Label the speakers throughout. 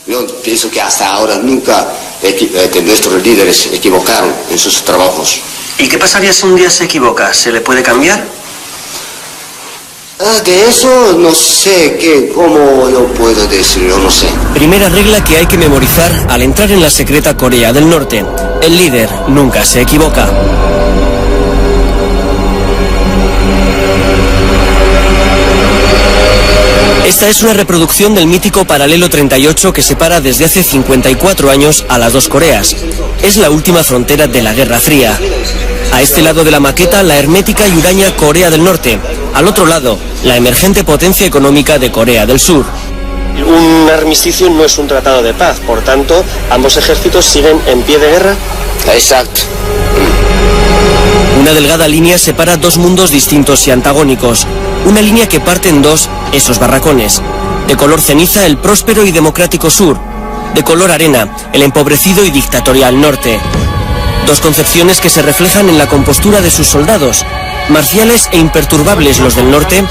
Speaker 1: Yo pienso que hasta ahora nunca nuestros líderes equivocaron en sus trabajos.
Speaker 2: ¿Y qué pasaría si un día se equivoca? ¿Se le puede cambiar?
Speaker 1: De eso no sé cómo yo puedo decirlo, no sé.
Speaker 3: Primera regla que hay que memorizar al entrar en la secreta Corea del Norte. El líder nunca se equivoca. Esta es una reproducción del mítico paralelo 38 que separa desde hace 54 años a las dos Coreas. Es la última frontera de la Guerra Fría. A este lado de la maqueta, la hermética y huraña Corea del Norte. Al otro lado, la emergente potencia económica de Corea del Sur.
Speaker 2: Un armisticio no es un tratado de paz, por tanto, ambos ejércitos siguen en pie de guerra.
Speaker 1: Exacto.
Speaker 3: Una delgada línea separa dos mundos distintos y antagónicos. Una línea que parte en dos esos barracones. De color ceniza, el próspero y democrático sur. De color arena, el empobrecido y dictatorial norte. Dos concepciones que se reflejan en la compostura de sus soldados. Marciales e imperturbables los del norte,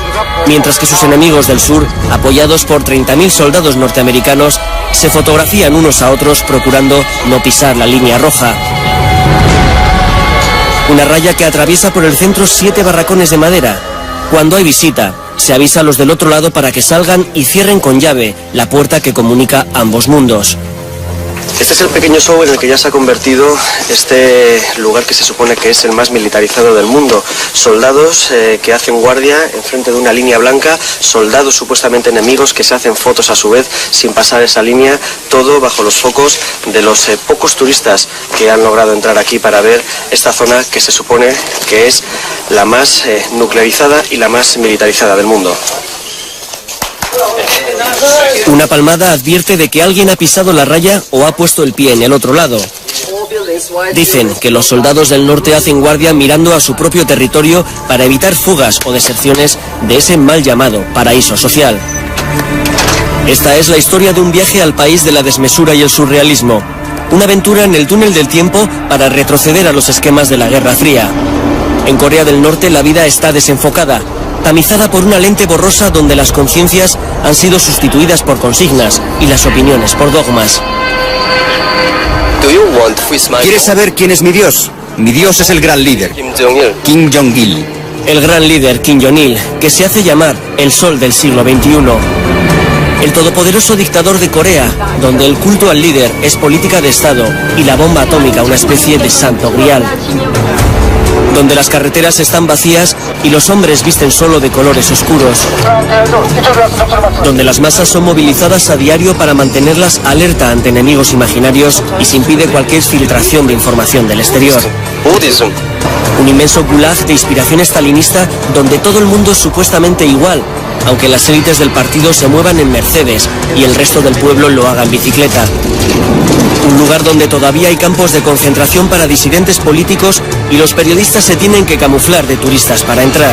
Speaker 3: mientras que sus enemigos del sur, apoyados por 30.000 soldados norteamericanos, se fotografían unos a otros procurando no pisar la línea roja. Una raya que atraviesa por el centro 7 barracones de madera. Cuando hay visita, se avisa a los del otro lado para que salgan y cierren con llave la puerta que comunica ambos mundos.
Speaker 2: Este es el pequeño show en el que ya se ha convertido este lugar que se supone que es el más militarizado del mundo. Soldados que hacen guardia enfrente de una línea blanca, soldados supuestamente enemigos que se hacen fotos a su vez sin pasar esa línea, todo bajo los focos de los pocos turistas que han logrado entrar aquí para ver esta zona que se supone que es la más nuclearizada y la más militarizada del mundo.
Speaker 3: Una palmada advierte de que alguien ha pisado la raya o ha puesto el pie en el otro lado. Dicen que los soldados del norte hacen guardia mirando a su propio territorio para evitar fugas o deserciones de ese mal llamado paraíso social. Esta es la historia de un viaje al país de la desmesura y el surrealismo. Una aventura en el túnel del tiempo para retroceder a los esquemas de la Guerra Fría. En Corea del Norte la vida está desenfocada, tamizada por una lente borrosa donde las conciencias han sido sustituidas por consignas y las opiniones por dogmas.
Speaker 4: ¿Quieres saber quién es mi Dios? Mi Dios es el gran líder, Kim Jong-il.
Speaker 3: El gran líder Kim Jong-il, que se hace llamar el sol del siglo XXI. El todopoderoso dictador de Corea, donde el culto al líder es política de Estado y la bomba atómica una especie de santo grial. Donde las carreteras están vacías y los hombres visten solo de colores oscuros. Donde las masas son movilizadas a diario para mantenerlas alerta ante enemigos imaginarios y se impide cualquier filtración de información del exterior. Un inmenso gulag de inspiración stalinista donde todo el mundo es supuestamente igual, aunque las élites del partido se muevan en Mercedes y el resto del pueblo lo haga en bicicleta. Un lugar donde todavía hay campos de concentración para disidentes políticos y los periodistas se tienen que camuflar de turistas para entrar.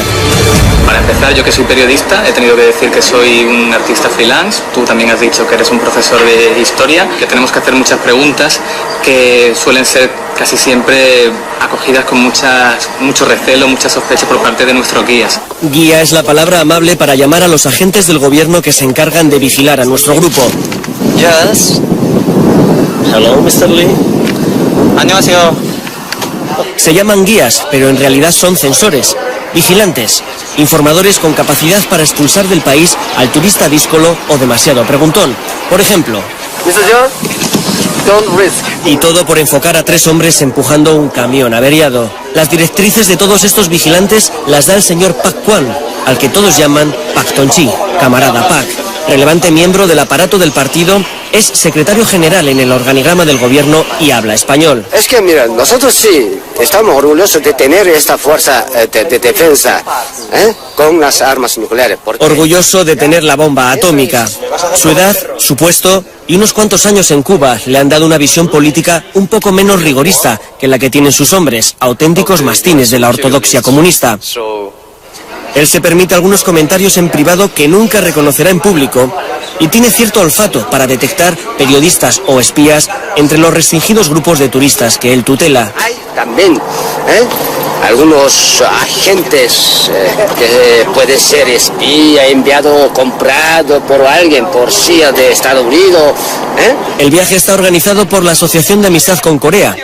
Speaker 5: Para empezar, yo que soy periodista, he tenido que decir que soy un artista freelance. Tú también has dicho que eres un profesor de historia, que tenemos que hacer muchas preguntas que suelen ser casi siempre acogidas con mucho recelo, mucha sospecha por parte de nuestros guías.
Speaker 3: Guía es la palabra amable para llamar a los agentes del gobierno que se encargan de vigilar a nuestro grupo.
Speaker 5: Yes.
Speaker 3: Hello, Mr. Lee.
Speaker 5: 안녕하세요.
Speaker 3: Se llaman guías, pero en realidad son censores, vigilantes, informadores con capacidad para expulsar del país al turista díscolo o demasiado preguntón. Por ejemplo, y todo por enfocar a 3 hombres empujando un camión averiado. Las directrices de todos estos vigilantes las da el señor Pak Kwan, al que todos llaman Pak Tonchi, camarada Pak. Relevante miembro del aparato del partido, es secretario general en el organigrama del gobierno y habla español.
Speaker 1: Es que mira, nosotros sí estamos orgullosos de tener esta fuerza de defensa con las armas nucleares.
Speaker 3: Orgulloso de tener la bomba atómica. Su edad, su puesto y unos cuantos años en Cuba le han dado una visión política un poco menos rigorista que la que tienen sus hombres, auténticos mastines de la ortodoxia comunista. Él se permite algunos comentarios en privado que nunca reconocerá en público y tiene cierto olfato para detectar periodistas o espías entre los restringidos grupos de turistas que él tutela.
Speaker 1: Hay también algunos agentes que puede ser espía, enviado o comprado por alguien, por CIA de Estados Unidos.
Speaker 3: El viaje está organizado por la Asociación de Amistad con Corea,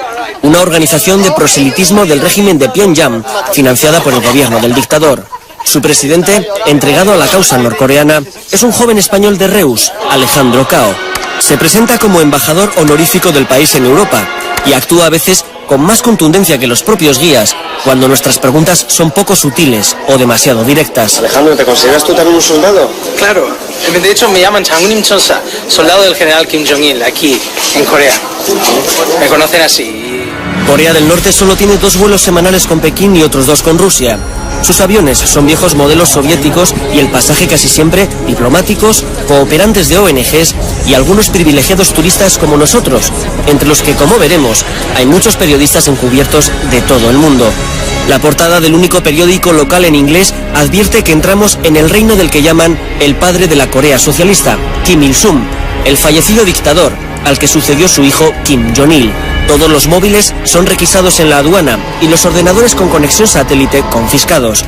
Speaker 3: una organización de proselitismo del régimen de Pyongyang, financiada por el gobierno del dictador. Su presidente, entregado a la causa norcoreana, es un joven español de Reus, Alejandro Cao. Se presenta como embajador honorífico del país en Europa y actúa a veces con más contundencia que los propios guías cuando nuestras preguntas son poco sutiles o demasiado directas.
Speaker 2: Alejandro, ¿te consideras tú también un soldado?
Speaker 6: Claro, de hecho me llaman Changunim Chonsa, soldado del general Kim Jong-il, aquí en Corea. Me conocen así.
Speaker 3: Corea del Norte solo tiene 2 vuelos semanales con Pekín y otros 2 con Rusia. Sus aviones son viejos modelos soviéticos y el pasaje casi siempre diplomáticos, cooperantes de ONGs y algunos privilegiados turistas como nosotros, entre los que, como veremos, hay muchos periodistas encubiertos de todo el mundo. La portada del único periódico local en inglés advierte que entramos en el reino del que llaman el padre de la Corea socialista, Kim Il-sung, el fallecido dictador, al que sucedió su hijo Kim Jong-il. Todos los móviles son requisados en la aduana y los ordenadores con conexión satélite confiscados.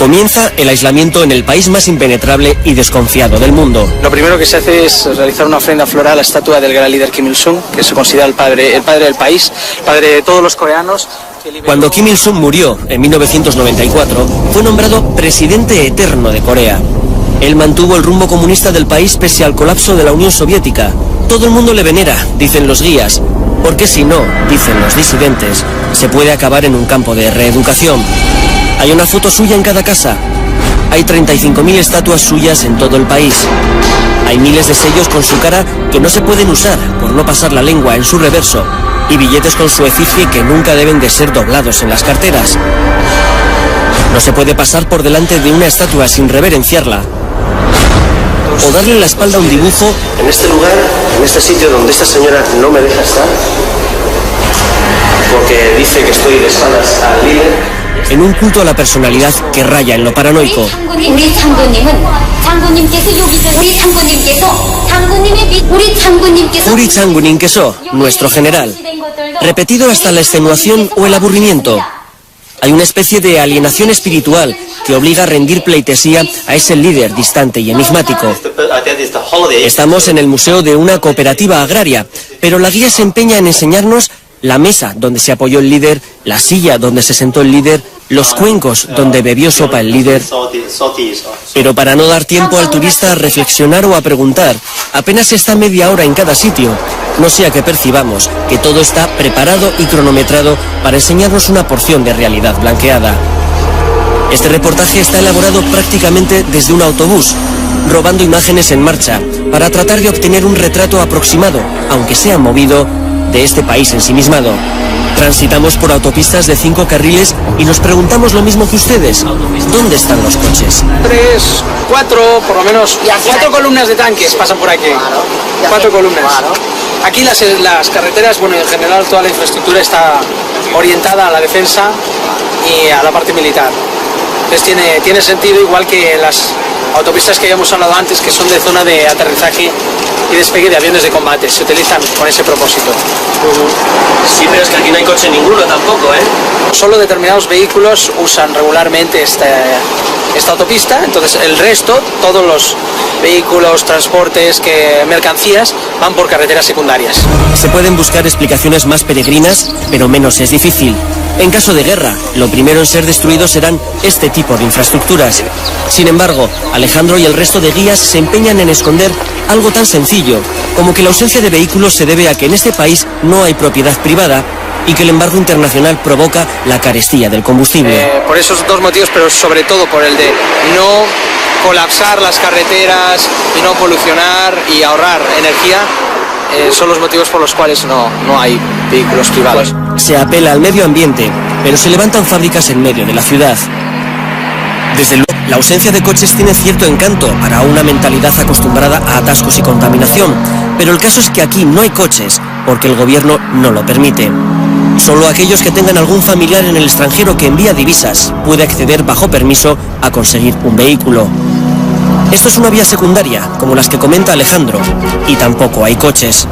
Speaker 3: Comienza el aislamiento en el país más impenetrable y desconfiado del mundo.
Speaker 6: Lo primero que se hace es realizar una ofrenda floral a la estatua del gran líder Kim Il-sung, que se considera el padre del país, el padre de todos los coreanos.
Speaker 3: Cuando Kim Il-sung murió en 1994, fue nombrado presidente eterno de Corea. Él mantuvo el rumbo comunista del país pese al colapso de la Unión Soviética. Todo el mundo le venera, dicen los guías, porque si no, dicen los disidentes, se puede acabar en un campo de reeducación. Hay una foto suya en cada casa. Hay 35.000 estatuas suyas en todo el país. Hay miles de sellos con su cara que no se pueden usar por no pasar la lengua en su reverso y billetes con su efigie que nunca deben de ser doblados en las carteras. No se puede pasar por delante de una estatua sin reverenciarla o darle la espalda a un dibujo.
Speaker 2: En este lugar, en este sitio donde esta señora no me deja estar, porque dice que estoy de espaldas al líder.
Speaker 3: En un culto a la personalidad que raya en lo paranoico. Uri Changunin Keso, nuestro general. Repetido hasta la extenuación o el aburrimiento. Hay una especie de alienación espiritual que obliga a rendir pleitesía a ese líder distante y enigmático. Estamos en el museo de una cooperativa agraria, pero la guía se empeña en enseñarnos la mesa donde se apoyó el líder, la silla donde se sentó el líder, los cuencos donde bebió sopa el líder. Pero para no dar tiempo al turista a reflexionar o a preguntar, apenas está media hora en cada sitio, no sea que percibamos que todo está preparado y cronometrado para enseñarnos una porción de realidad blanqueada. Este reportaje está elaborado prácticamente desde un autobús, robando imágenes en marcha, para tratar de obtener un retrato aproximado, aunque sea movido, de este país ensimismado. Transitamos por autopistas de 5 carriles y nos preguntamos lo mismo que ustedes. ¿Dónde están los coches?
Speaker 6: 3, 4, por lo menos 4 columnas de tanques pasan por aquí. 4 columnas. Aquí las carreteras, bueno, en general toda la infraestructura está orientada a la defensa y a la parte militar. Entonces tiene sentido, igual que las autopistas que habíamos hablado antes, que son de zona de aterrizaje y despegue de aviones de combate, se utilizan con ese propósito.
Speaker 2: Sí, pero es que aquí no hay coche ninguno tampoco, ¿eh?
Speaker 6: Solo determinados vehículos usan regularmente esta autopista, entonces el resto, todos los vehículos, transportes, mercancías, van por carreteras secundarias.
Speaker 3: Se pueden buscar explicaciones más peregrinas, pero menos es difícil. En caso de guerra, lo primero en ser destruidos serán este tipo de infraestructuras. Sin embargo, Alejandro y el resto de guías se empeñan en esconder algo tan sencillo como que la ausencia de vehículos se debe a que en este país no hay propiedad privada y que el embargo internacional provoca la carestía del combustible.
Speaker 6: Por esos 2 motivos, pero sobre todo por el de no colapsar las carreteras y no polucionar y ahorrar energía, son los motivos por los cuales no hay vehículos privados.
Speaker 3: Se apela al medio ambiente, pero se levantan fábricas en medio de la ciudad. Desde luego, la ausencia de coches tiene cierto encanto para una mentalidad acostumbrada a atascos y contaminación, pero el caso es que aquí no hay coches, porque el gobierno no lo permite. Solo aquellos que tengan algún familiar en el extranjero que envía divisas puede acceder bajo permiso a conseguir un vehículo. Esto es una vía secundaria, como las que comenta Alejandro, y tampoco hay coches.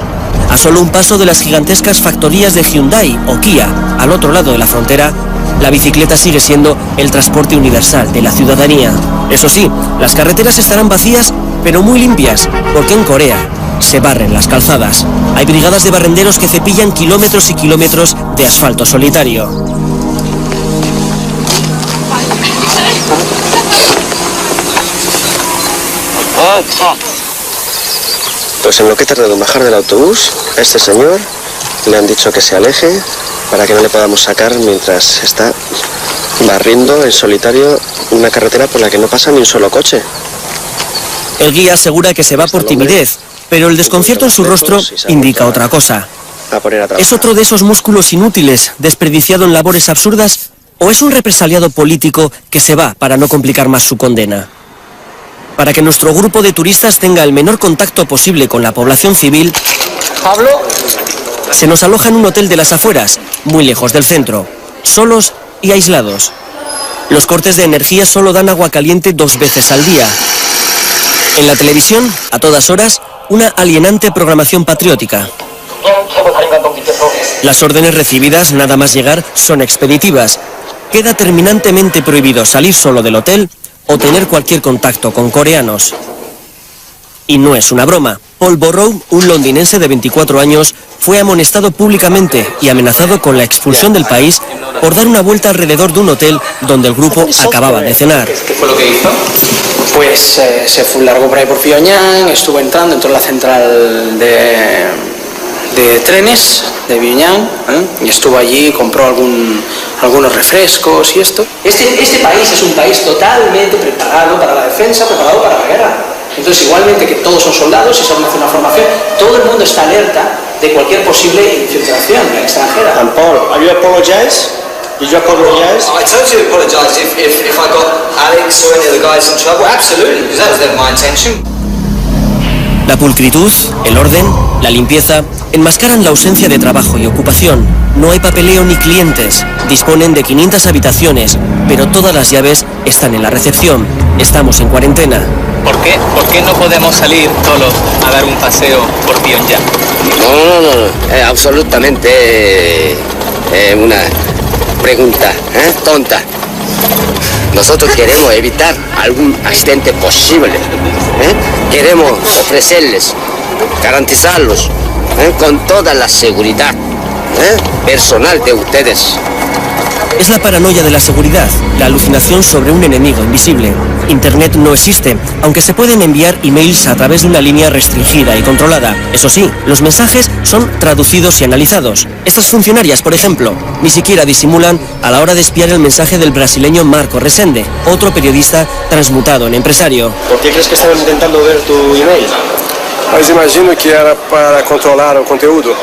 Speaker 3: A solo un paso de las gigantescas factorías de Hyundai o Kia, al otro lado de la frontera, la bicicleta sigue siendo el transporte universal de la ciudadanía. Eso sí, las carreteras estarán vacías, pero muy limpias, porque en Corea se barren las calzadas. Hay brigadas de barrenderos que cepillan kilómetros y kilómetros de asfalto solitario.
Speaker 2: Pues en lo que he tardado en bajar del autobús, a este señor le han dicho que se aleje para que no le podamos sacar mientras está barriendo en solitario una carretera por la que no pasa ni un solo coche.
Speaker 3: El guía asegura que se va por timidez, pero el desconcierto en su rostro indica otra cosa. ¿Es otro de esos músculos inútiles, desperdiciado en labores absurdas, o es un represaliado político que se va para no complicar más su condena? Para que nuestro grupo de turistas tenga el menor contacto posible con la población civil,
Speaker 6: Pablo,
Speaker 3: se nos aloja en un hotel de las afueras, muy lejos del centro, solos y aislados. Los cortes de energía solo dan agua caliente 2 veces al día. En la televisión, a todas horas, una alienante programación patriótica. Las órdenes recibidas, nada más llegar, son expeditivas. Queda terminantemente prohibido salir solo del hotel o tener cualquier contacto con coreanos. Y no es una broma. Paul Borrow, un londinense de 24 años, fue amonestado públicamente y amenazado con la expulsión del país por dar una vuelta alrededor de un hotel donde el grupo acababa de cenar.
Speaker 5: ¿Qué fue lo que hizo?
Speaker 6: pues se largó por ahí por Pyongyang, estuvo entrando, entró en la central de trenes de Pyongyang, y estuvo allí, compró algunos refrescos y esto. Este país es un país totalmente preparado para la defensa, preparado para la guerra. Entonces, igualmente que todos son soldados y se hace una formación, todo el mundo está alerta de cualquier posible infiltración extranjera.
Speaker 2: And Paul, are you apologize? Did you apologize?
Speaker 7: I totally apologise if I got Alex or any of the guys in trouble. Absolutely, because that was never my intention.
Speaker 3: La pulcritud, el orden, la limpieza enmascaran la ausencia de trabajo y ocupación. No hay papeleo ni clientes. Disponen de 500 habitaciones, pero todas las llaves están en la recepción. Estamos en cuarentena.
Speaker 5: ¿Por qué? ¿Por qué no podemos salir solos a dar un paseo por Pyongyang?
Speaker 1: No, es absolutamente una pregunta tonta. Nosotros queremos evitar algún accidente posible. Queremos ofrecerles, garantizarlos con toda la seguridad personal de ustedes.
Speaker 3: Es la paranoia de la seguridad, la alucinación sobre un enemigo invisible. Internet no existe, aunque se pueden enviar emails a través de una línea restringida y controlada. Eso sí, los mensajes son traducidos y analizados. Estas funcionarias, por ejemplo, ni siquiera disimulan a la hora de espiar el mensaje del brasileño Marco Resende, otro periodista transmutado en empresario.
Speaker 2: ¿Por qué crees que estaban intentando ver tu email?
Speaker 8: Mas imagino que era para controlar el contenido.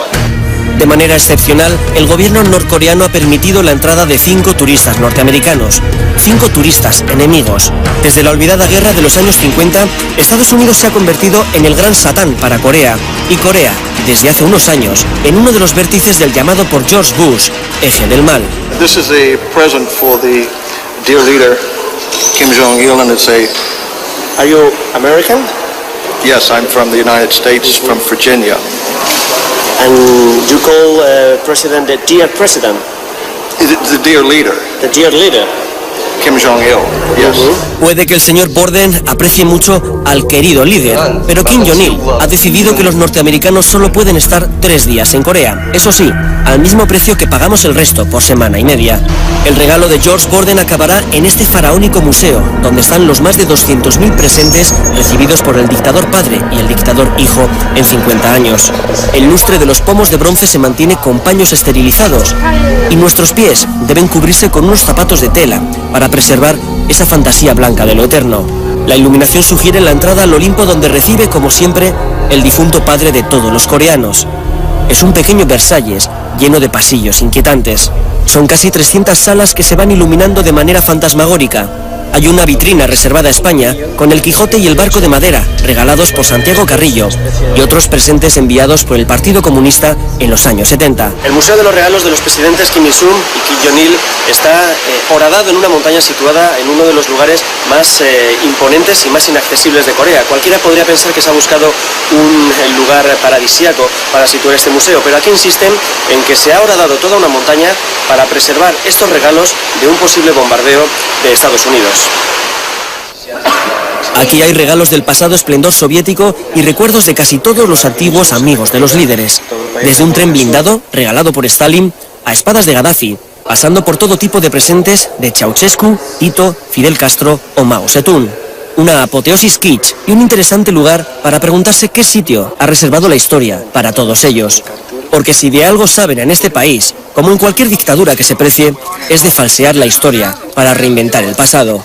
Speaker 3: De manera excepcional, el gobierno norcoreano ha permitido la entrada de 5 turistas norteamericanos. 5 turistas enemigos. Desde la olvidada guerra de los años 50, Estados Unidos se ha convertido en el gran satán para Corea. Y Corea, desde hace unos años, en uno de los vértices del llamado por George Bush, eje del mal.
Speaker 9: This is a present for the dear leader, Kim Jong-il, and it's a...
Speaker 2: Are you American?
Speaker 9: Yes, I'm from the United States, from Virginia.
Speaker 2: And you call President the dear President?
Speaker 9: The dear leader.
Speaker 2: The dear leader?
Speaker 9: Kim Jong-il, yes.
Speaker 3: Puede que el señor Borden aprecie mucho al querido líder, pero Kim Jong-il ha decidido que los norteamericanos solo pueden estar 3 días en Corea. Eso sí, al mismo precio que pagamos el resto por semana y media. El regalo de George Borden acabará en este faraónico museo, donde están los más de 200.000 presentes recibidos por el dictador padre y el dictador hijo en 50 años. El lustre de los pomos de bronce se mantiene con paños esterilizados y nuestros pies deben cubrirse con unos zapatos de tela para preservar esa fantasía blanca de lo eterno. La iluminación sugiere la entrada al Olimpo, donde recibe, como siempre, el difunto padre de todos los coreanos. Es un pequeño Versalles, lleno de pasillos inquietantes. Son casi 300 salas que se van iluminando de manera fantasmagórica. Hay una vitrina reservada a España con el Quijote y el barco de madera, regalados por Santiago Carrillo, y otros presentes enviados por el Partido Comunista en los años 70.
Speaker 2: El Museo de los Regalos de los presidentes Kim Il-sung y Kim Jong-il está horadado en una montaña situada en uno de los lugares más imponentes y más inaccesibles de Corea. Cualquiera podría pensar que se ha buscado un lugar paradisíaco para situar este museo, pero aquí insisten en que se ha horadado toda una montaña para preservar estos regalos de un posible bombardeo de Estados Unidos.
Speaker 3: Aquí hay regalos del pasado esplendor soviético y recuerdos de casi todos los antiguos amigos de los líderes. Desde un tren blindado, regalado por Stalin, a espadas de Gaddafi, pasando por todo tipo de presentes de Ceausescu, Tito, Fidel Castro o Mao Zedong. Una apoteosis kitsch y un interesante lugar para preguntarse qué sitio ha reservado la historia para todos ellos. Porque si de algo saben en este país, como en cualquier dictadura que se precie, es de falsear la historia para reinventar el pasado.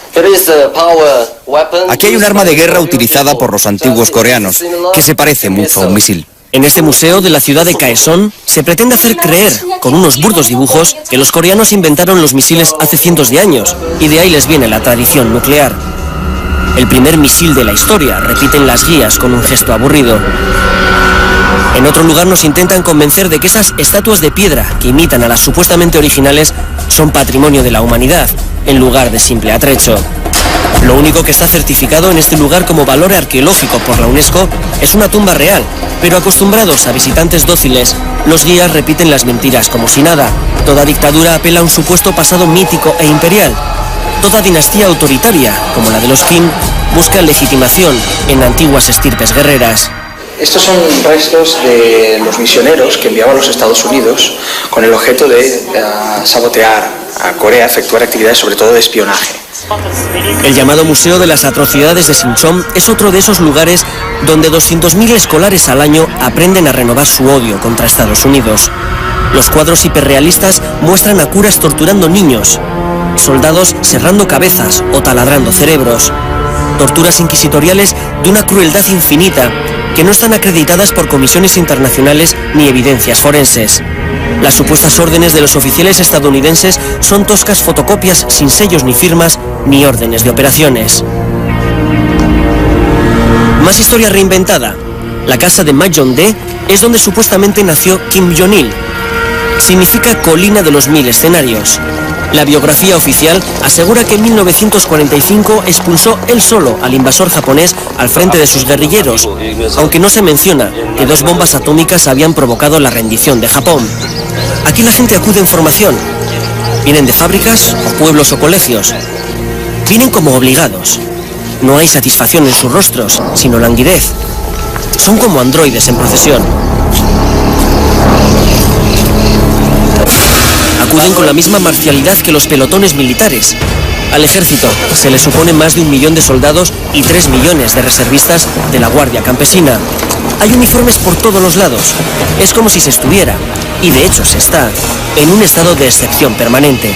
Speaker 4: Aquí hay un arma de guerra utilizada por los antiguos coreanos, que se parece mucho a un misil.
Speaker 3: En este museo de la ciudad de Kaesong se pretende hacer creer, con unos burdos dibujos, que los coreanos inventaron los misiles hace cientos de años, y de ahí les viene la tradición nuclear. El primer misil de la historia, repiten las guías con un gesto aburrido. En otro lugar nos intentan convencer de que esas estatuas de piedra que imitan a las supuestamente originales son patrimonio de la humanidad, en lugar de simple atrecho. Lo único que está certificado en este lugar como valor arqueológico por la UNESCO es una tumba real, pero acostumbrados a visitantes dóciles, los guías repiten las mentiras como si nada. Toda dictadura apela a un supuesto pasado mítico e imperial. Toda dinastía autoritaria, como la de los Kim, busca legitimación en antiguas estirpes guerreras.
Speaker 10: Estos son restos de los misioneros que enviaban a los Estados Unidos con el objeto de sabotear a Corea, efectuar actividades sobre todo de espionaje.
Speaker 3: El llamado Museo de las Atrocidades de Sinchon es otro de esos lugares donde 200.000 escolares al año aprenden a renovar su odio contra Estados Unidos. Los cuadros hiperrealistas muestran a curas torturando niños, soldados serrando cabezas o taladrando cerebros, torturas inquisitoriales de una crueldad infinita que no están acreditadas por comisiones internacionales ni evidencias forenses. Las supuestas órdenes de los oficiales estadounidenses son toscas fotocopias sin sellos ni firmas ni órdenes de operaciones. Más historia reinventada. La casa de Majong-dae es donde supuestamente nació Kim Jong-il. Significa colina de los 1000 escenarios. La biografía oficial asegura que en 1945 expulsó él solo al invasor japonés al frente de sus guerrilleros, aunque no se menciona que 2 bombas atómicas habían provocado la rendición de Japón. Aquí la gente acude en formación. Vienen de fábricas, o pueblos o colegios. Vienen como obligados. No hay satisfacción en sus rostros, sino languidez. Son como androides en procesión. Acuden con la misma marcialidad que los pelotones militares. Al ejército se le supone más de 1 millón de soldados y 3 millones de reservistas de la Guardia Campesina. Hay uniformes por todos los lados. Es como si se estuviera, y de hecho se está, en un estado de excepción permanente,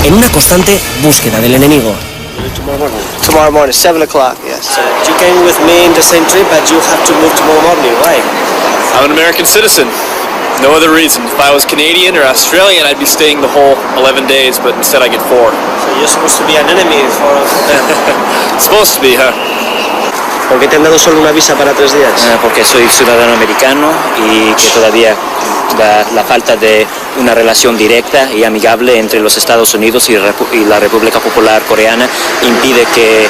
Speaker 3: en una constante búsqueda del enemigo.
Speaker 2: Tomorrow morning, 7 o'clock, yes. So you came with me in the same trip, but you have to move tomorrow morning, right?
Speaker 11: I'm an American citizen. No other reason. If I was Canadian or Australian, I'd be staying the whole 11 days, but instead I get 4.
Speaker 2: So you're supposed to be an enemy for them.
Speaker 11: Supposed to be, huh?
Speaker 2: ¿Por qué te han dado solo una visa para 3 días?
Speaker 12: Porque soy ciudadano americano y que todavía la falta de una relación directa y amigable entre los Estados Unidos y la República Popular Coreana impide que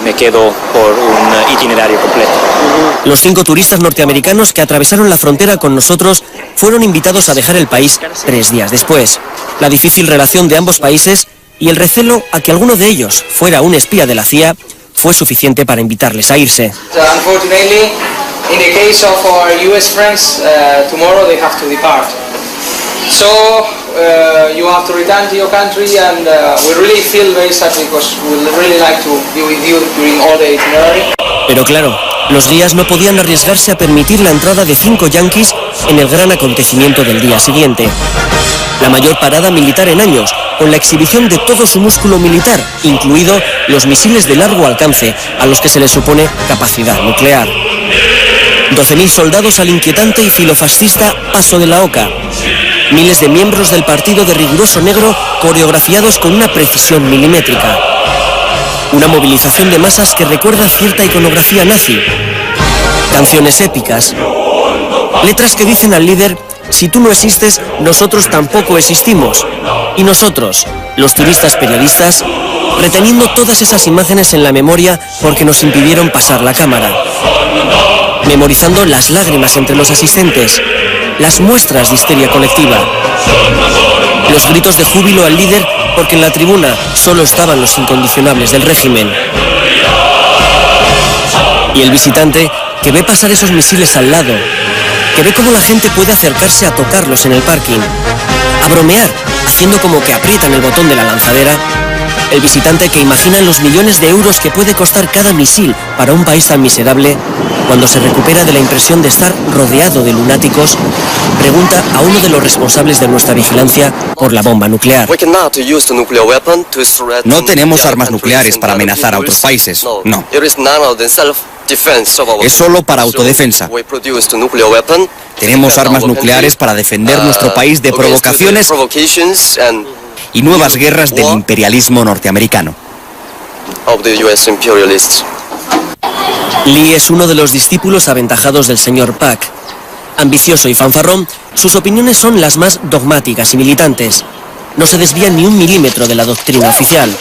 Speaker 12: me quedo por un itinerario completo.
Speaker 3: Los 5 turistas norteamericanos que atravesaron la frontera con nosotros fueron invitados a dejar el país 3 días después. La difícil relación de ambos países y el recelo a que alguno de ellos fuera un espía de la CIA fue suficiente para invitarles a irse.
Speaker 6: Unfortunately, in the case of our US friends, tomorrow they have to depart. So you have to return to your country, and we really feel very sad because we would really like to be with you during all the itinerary.
Speaker 3: Pero claro, los guías no podían arriesgarse a permitir la entrada de 5 yanquis en el gran acontecimiento del día siguiente. La mayor parada militar en años, con la exhibición de todo su músculo militar, incluido los misiles de largo alcance, a los que se les supone capacidad nuclear. 12.000 soldados al inquietante y filofascista Paso de la Oca. Miles de miembros del partido de riguroso negro coreografiados con una precisión milimétrica. Una movilización de masas que recuerda cierta iconografía nazi. Canciones épicas. Letras que dicen al líder: si tú no existes, nosotros tampoco existimos. Y nosotros, los turistas periodistas, reteniendo todas esas imágenes en la memoria porque nos impidieron pasar la cámara. Memorizando las lágrimas entre los asistentes, las muestras de histeria colectiva, los gritos de júbilo al líder porque en la tribuna solo estaban los incondicionables del régimen. Y el visitante que ve pasar esos misiles al lado, que ve cómo la gente puede acercarse a tocarlos en el parking, a bromear, haciendo como que aprietan el botón de la lanzadera. El visitante que imagina los millones de euros que puede costar cada misil para un país tan miserable, cuando se recupera de la impresión de estar rodeado de lunáticos, pregunta a uno de los responsables de nuestra vigilancia por la bomba nuclear.
Speaker 4: No tenemos armas nucleares para amenazar a otros países, no. Es solo para autodefensa. Tenemos armas nucleares para defender nuestro país de provocaciones y nuevas guerras del imperialismo norteamericano.
Speaker 3: Lee es uno de los discípulos aventajados del señor Pak. Ambicioso y fanfarrón, sus opiniones son las más dogmáticas y militantes. No se desvía ni un milímetro de la doctrina oficial.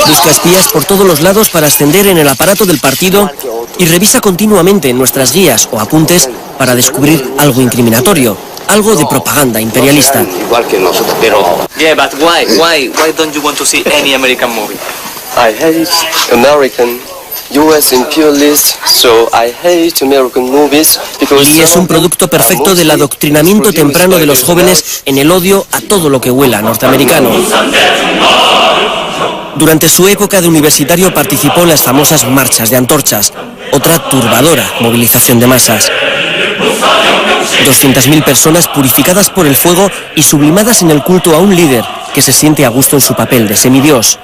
Speaker 3: Busca espías por todos los lados para ascender en el aparato del partido y revisa continuamente nuestras guías o apuntes para descubrir algo incriminatorio, algo de propaganda imperialista.
Speaker 1: Igual que nosotros, pero...
Speaker 5: Yeah, but why don't you want to see any American movie?
Speaker 2: I hate American US imperialists, so I hate American movies because...
Speaker 3: Lee es un producto perfecto del adoctrinamiento temprano de los jóvenes en el odio a todo lo que huela norteamericano. Durante su época de universitario participó en las famosas marchas de antorchas, otra turbadora movilización de masas. 200.000 personas purificadas por el fuego y sublimadas en el culto a un líder que se siente a gusto en su papel de semidios.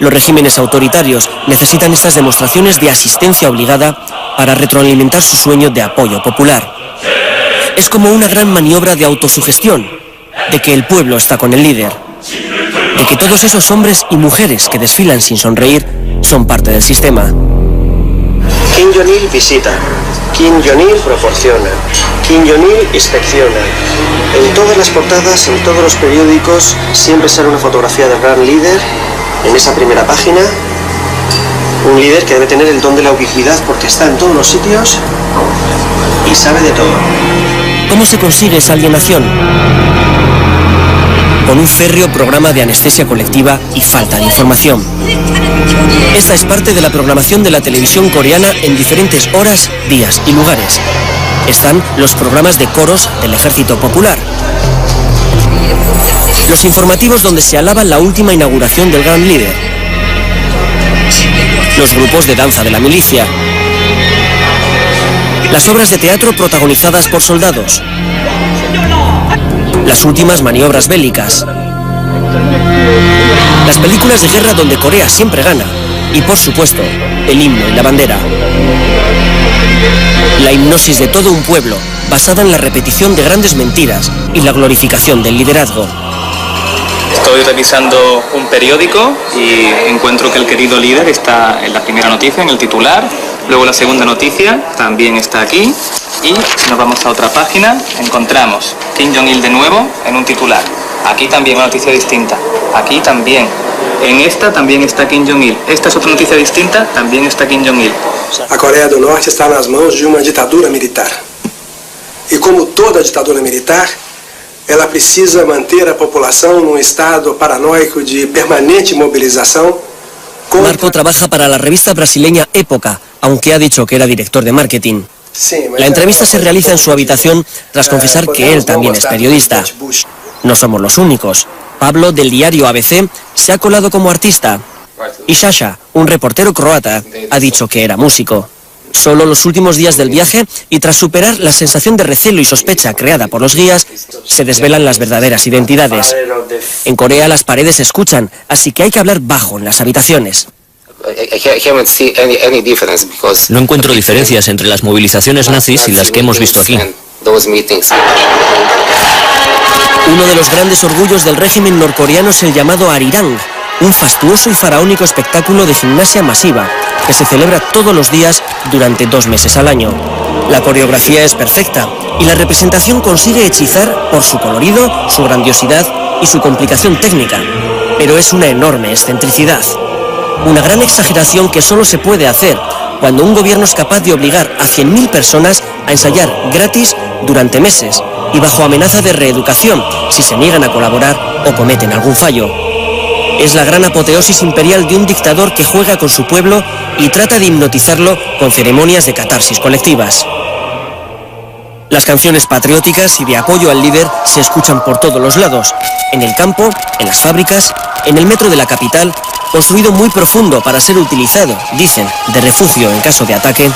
Speaker 3: Los regímenes autoritarios necesitan estas demostraciones de asistencia obligada para retroalimentar su sueño de apoyo popular. Es como una gran maniobra de autosugestión, de que el pueblo está con el líder, de que todos esos hombres y mujeres que desfilan sin sonreír son parte del sistema.
Speaker 2: Kim Jong-il visita, Kim Jong-il proporciona, Kim Jong-il inspecciona. En todas las portadas, en todos los periódicos, siempre sale una fotografía del gran líder. En esa primera página, un líder que debe tener el don de la ubicuidad porque está en todos los sitios y sabe de todo.
Speaker 3: ¿Cómo se consigue esa alienación? Con un férreo programa de anestesia colectiva y falta de información. Esta es parte de la programación de la televisión coreana en diferentes horas, días y lugares. Están los programas de coros del Ejército Popular. Los informativos donde se alaba la última inauguración del gran líder. Los grupos de danza de la milicia. Las obras de teatro protagonizadas por soldados. Las últimas maniobras bélicas. Las películas de guerra donde Corea siempre gana. Y por supuesto, el himno y la bandera. La hipnosis de todo un pueblo, basada en la repetición de grandes mentiras y la glorificación del liderazgo.
Speaker 5: Estoy revisando un periódico y encuentro que el querido líder está en la primera noticia, en el titular. Luego la segunda noticia también está aquí. Y si nos vamos a otra página, encontramos Kim Jong-il de nuevo en un titular. Aquí también una noticia distinta. Aquí también. En esta también está Kim Jong-il. Esta es otra noticia distinta, también está Kim Jong-il.
Speaker 8: A Coreia do Norte está nas mãos de uma ditadura militar. E como toda ditadura militar, ela precisa manter a população num estado paranoico de permanente mobilização.
Speaker 3: Marco trabaja para la revista brasileña Época, aunque ha dicho que era director de marketing. La entrevista se realiza en su habitación tras confesar que él también es periodista. No somos los únicos. Pablo, del diario ABC, se ha colado como artista. Y Sasha, un reportero croata, ha dicho que era músico. Solo los últimos días del viaje, y tras superar la sensación de recelo y sospecha creada por los guías, se desvelan las verdaderas identidades. En Corea las paredes se escuchan, así que hay que hablar bajo en las habitaciones.
Speaker 13: No encuentro diferencias entre las movilizaciones nazis y las que hemos visto aquí.
Speaker 3: Uno de los grandes orgullos del régimen norcoreano es el llamado Arirang, un fastuoso y faraónico espectáculo de gimnasia masiva que se celebra todos los días durante 2 meses al año. La coreografía es perfecta y la representación consigue hechizar por su colorido, su grandiosidad y su complicación técnica, pero es una enorme excentricidad. Una gran exageración que solo se puede hacer cuando un gobierno es capaz de obligar a 100.000 personas a ensayar gratis durante meses y bajo amenaza de reeducación si se niegan a colaborar o cometen algún fallo. Es la gran apoteosis imperial de un dictador que juega con su pueblo y trata de hipnotizarlo con ceremonias de catarsis colectivas. Las canciones patrióticas y de apoyo al líder se escuchan por todos los lados, en el campo, en las fábricas, en el metro de la capital, construido muy profundo para ser utilizado, dicen, de refugio en caso de ataque.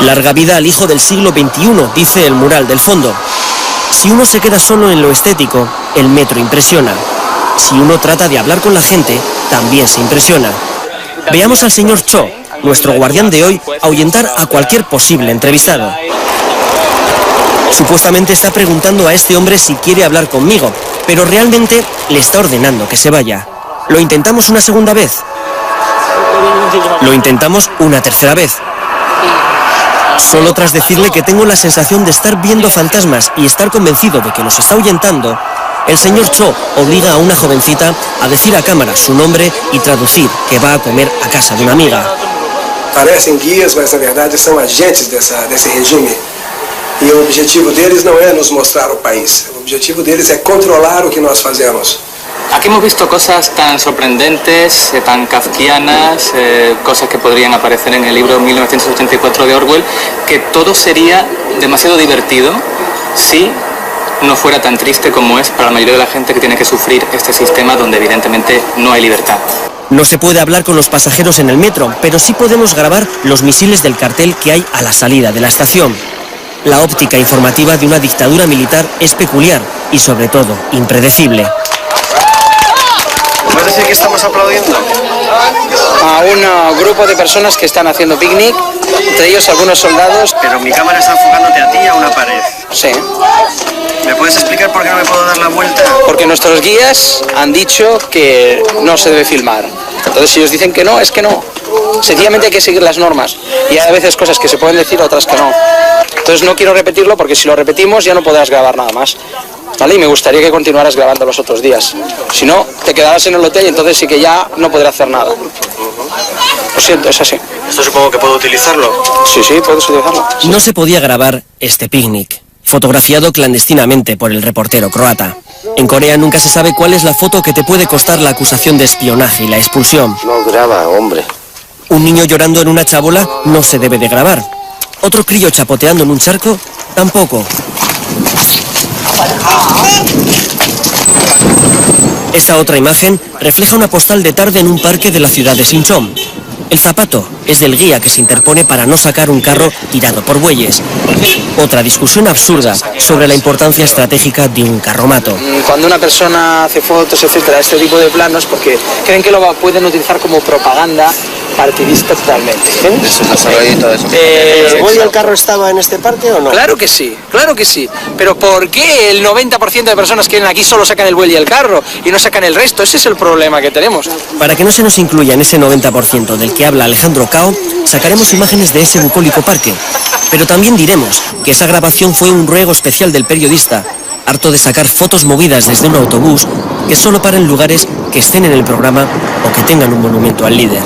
Speaker 3: Larga vida al hijo del siglo XXI, dice el mural del fondo. Si uno se queda solo en lo estético, el metro impresiona. Si uno trata de hablar con la gente, también se impresiona. Veamos al señor Cho, nuestro guardián de hoy, ahuyentar a cualquier posible entrevistado. Supuestamente está preguntando a este hombre si quiere hablar conmigo, pero realmente le está ordenando que se vaya. Lo intentamos una segunda vez. Lo intentamos una tercera vez. Solo tras decirle que tengo la sensación de estar viendo fantasmas y estar convencido de que los está ahuyentando, el señor Cho obliga a una jovencita a decir a cámara su nombre y traducir que va a comer a casa de una amiga.
Speaker 8: Parecem guias, mas na verdade são agentes desse regime. E o objetivo deles não é nos mostrar o país. O objetivo deles é controlar o que nós fazemos.
Speaker 5: Aquí hemos visto cosas tan sorprendentes, tan kafkianas, cosas que podrían aparecer en el libro 1984 de Orwell, que todo sería demasiado divertido si no fuera tan triste como es para la mayoría de la gente que tiene que sufrir este sistema donde evidentemente no hay libertad.
Speaker 3: No se puede hablar con los pasajeros en el metro, pero sí podemos grabar los misiles del cartel que hay a la salida de la estación. La óptica informativa de una dictadura militar es peculiar y sobre todo impredecible.
Speaker 2: ¿Puedes decir que estamos aplaudiendo?
Speaker 10: A un grupo de personas que están haciendo picnic, entre ellos algunos soldados.
Speaker 2: Pero mi cámara está enfocándote a ti y a una pared.
Speaker 10: Sí.
Speaker 2: ¿Me puedes explicar por qué no me puedo dar la vuelta?
Speaker 10: Porque nuestros guías han dicho que no se debe filmar. Entonces si ellos dicen que no, es que no. Sencillamente hay que seguir las normas. Y hay a veces cosas que se pueden decir, otras que no. Entonces no quiero repetirlo porque si lo repetimos ya no podrás grabar nada más. ¿Vale? Y me gustaría que continuaras grabando los otros días. Si no, te quedarás en el hotel y entonces sí que ya no podré hacer nada. Lo siento, es así.
Speaker 2: ¿Esto supongo que puedo utilizarlo?
Speaker 10: Sí, puedes utilizarlo. Sí.
Speaker 3: No se podía grabar este picnic, fotografiado clandestinamente por el reportero croata. En Corea nunca se sabe cuál es la foto que te puede costar la acusación de espionaje y la expulsión.
Speaker 1: No graba, hombre.
Speaker 3: Un niño llorando en una chabola no se debe de grabar. Otro crío chapoteando en un charco, tampoco. Esa otra imagen refleja una postal de tarde en un parque de la ciudad de Sinchon. El zapato es del guía que se interpone para no sacar un carro tirado por bueyes. Otra discusión absurda sobre la importancia estratégica de un carromato.
Speaker 10: Cuando una persona hace fotos, etcétera, este tipo de planos, porque creen que lo pueden utilizar como propaganda partidista totalmente.
Speaker 2: ¿El buey del carro estaba en este parque o no?
Speaker 10: Claro que sí. Pero ¿por qué el 90% de personas que vienen aquí solo sacan el buey y el carro y no sacan el resto? Ese es el problema que tenemos.
Speaker 3: Para que no se nos incluya en ese 90% del que habla Alejandro Cao, sacaremos imágenes de ese bucólico parque. Pero también diremos que esa grabación fue un ruego especial del periodista, harto de sacar fotos movidas desde un autobús que solo para en lugares que estén en el programa o que tengan un monumento al líder.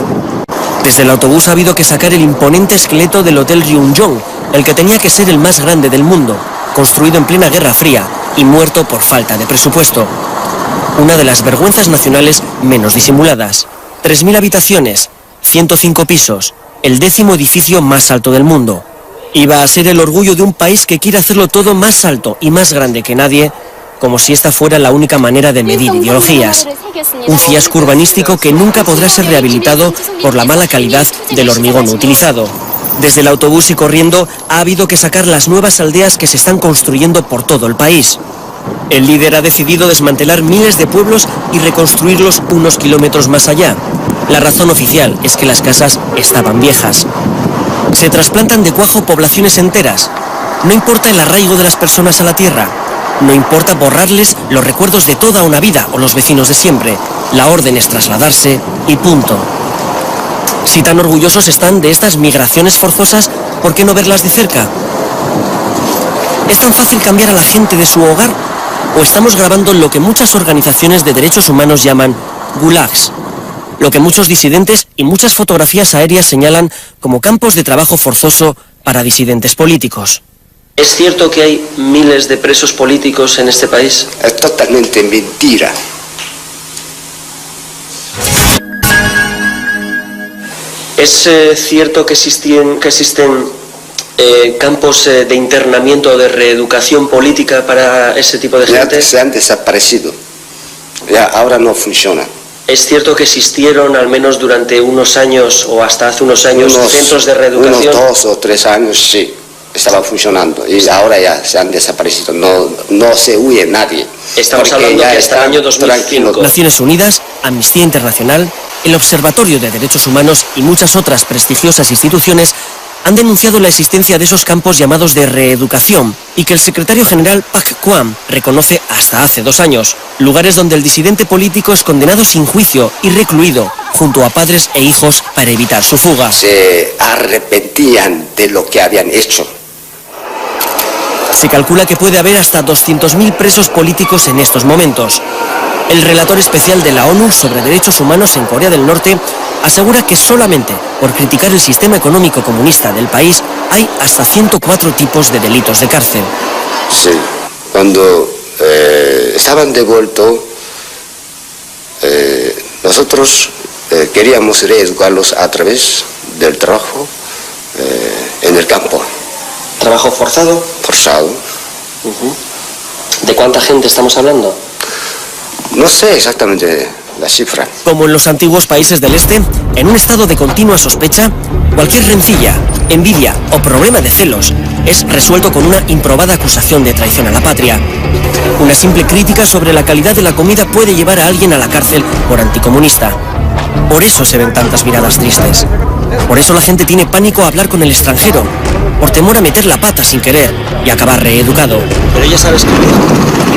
Speaker 3: Desde el autobús ha habido que sacar el imponente esqueleto del Hotel Ryungyong, el que tenía que ser el más grande del mundo, construido en plena Guerra Fría y muerto por falta de presupuesto. Una de las vergüenzas nacionales menos disimuladas. 3.000 habitaciones, 105 pisos, el 10º edificio más alto del mundo. Iba a ser el orgullo de un país que quiere hacerlo todo más alto y más grande que nadie, como si esta fuera la única manera de medir ideologías. Un fiasco urbanístico que nunca podrá ser rehabilitado por la mala calidad del hormigón utilizado. Desde el autobús y corriendo ha habido que sacar las nuevas aldeas que se están construyendo por todo el país. El líder ha decidido desmantelar miles de pueblos y reconstruirlos unos kilómetros más allá. La razón oficial es que las casas estaban viejas. Se trasplantan de cuajo poblaciones enteras. No importa el arraigo de las personas a la tierra. No importa borrarles los recuerdos de toda una vida o los vecinos de siempre. La orden es trasladarse y punto. Si tan orgullosos están de estas migraciones forzosas, ¿por qué no verlas de cerca? ¿Es tan fácil cambiar a la gente de su hogar? ¿O estamos grabando lo que muchas organizaciones de derechos humanos llaman gulags? Lo que muchos disidentes y muchas fotografías aéreas señalan como campos de trabajo forzoso para disidentes políticos.
Speaker 2: ¿Es cierto que hay miles de presos políticos en este país?
Speaker 1: Es totalmente mentira.
Speaker 2: ¿Es cierto que existen campos de internamiento o de reeducación política para ese tipo de gente?
Speaker 1: Ya se han desaparecido. Ya ahora no funciona.
Speaker 2: ¿Es cierto que existieron al menos durante unos años o hasta hace unos años centros de reeducación?
Speaker 1: Unos 2 o 3 años sí, estaba funcionando y ahora ya se han desaparecido. No se huye nadie.
Speaker 3: Estamos hablando que hasta el año 2005. Naciones Unidas, Amnistía Internacional, el Observatorio de Derechos Humanos y muchas otras prestigiosas instituciones han denunciado la existencia de esos campos llamados de reeducación y que el secretario general Pak Kwam reconoce hasta hace 2 años, lugares donde el disidente político es condenado sin juicio y recluido junto a padres e hijos para evitar su fuga.
Speaker 1: Se arrepentían de lo que habían hecho.
Speaker 3: Se calcula que puede haber hasta 200.000 presos políticos en estos momentos. El relator especial de la ONU sobre derechos humanos en Corea del Norte asegura que solamente por criticar el sistema económico comunista del país hay hasta 104 tipos de delitos de cárcel.
Speaker 1: Sí, cuando estaban devueltos, nosotros queríamos reeducarlos a través del trabajo en el campo.
Speaker 2: ¿Trabajo forzado?
Speaker 1: Forzado.
Speaker 2: ¿De cuánta gente estamos hablando?
Speaker 1: No sé exactamente la cifra.
Speaker 3: Como en los antiguos países del este, en un estado de continua sospecha, cualquier rencilla, envidia o problema de celos es resuelto con una improbada acusación de traición a la patria. Una simple crítica sobre la calidad de la comida puede llevar a alguien a la cárcel por anticomunista. Por eso se ven tantas miradas tristes. Por eso la gente tiene pánico a hablar con el extranjero, por temor a meter la pata sin querer y acabar reeducado.
Speaker 2: ¿Pero ella sabe escribir?